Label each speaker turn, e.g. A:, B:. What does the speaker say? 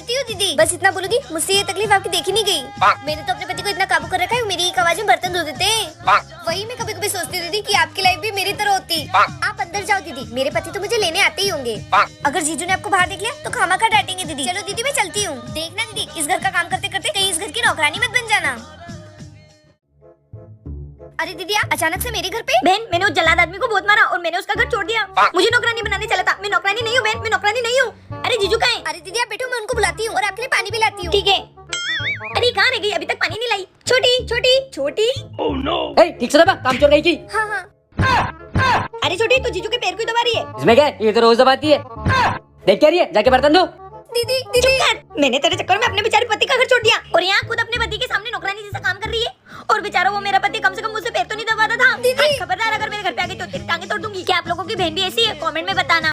A: चलती हूँ दीदी। बस इतना बोलूंगी, मुझसे ये तकलीफ आपकी देखी नहीं गई। मैंने तो अपने पति को इतना काबू कर रखा है, मेरी एक आवाज में बर्तन धो देते हैं। वही मैं कभी कभी सोचती हूँ दीदी कि आपकी लाइफ भी मेरी तरह होती। आप अंदर जाओ दीदी, मेरे पति तो मुझे लेने आते ही होंगे। अगर जीजू ने आपको बाहर देख लिया तो खामा खा डांटेंगे दीदी। चलो दीदी मैं चलती हूँ। देखना दीदी, इस घर का काम करते करते कहीं इस घर की नौकरानी मत बन जाना। अरे दीदी आप अचानक से मेरे घर पे?
B: बहन, मैंने उस जल्लाद आदमी को बहुत मारा और मैंने उसका घर छोड़ दिया। मुझे नौकरानी बनाने चला था। मैं नौकरानी नहीं हूँ बहन, मैं नौकरानी नहीं हूँ। अरे जीजू कहाँ है?
A: अरे दीदी आप बैठो, मैं उनको बुलाती हूँ और आपके लिए पानी भी लाती हूँ।
B: ठीक है। अरे कहाँ रह गई? अभी तक पानी नहीं लाई। छोटी छोटी छोटी।
C: Oh no. ठीक से दबा, काम चोर गई की।
A: हाँ हाँ।
B: अरे छोटी, तू जीजू के पैर क्यों दबा रही है?
C: इसमें क्या है? ये तो रोज दबाती है। देख क्या रही है? जाके बर्तन धो।
A: दीदी दीदी
B: मैंने तेरे चक्कर में अपने बेचारे पति का घर छोड़ दिया और यहाँ खुद अपने पति के सामने नौकरानी जैसा काम कर रही है। और बेचारा वो मेरा पति कम से कम मुझसे पैर तो नहीं दबाता था।
A: दीदी।
B: खबरदार, अगर मेरे घर पे आ गई तो तेरी टांगे तोड़ दूंगी। क्या आप लोगों की बहन भी ऐसी है? कमेंट में बताना।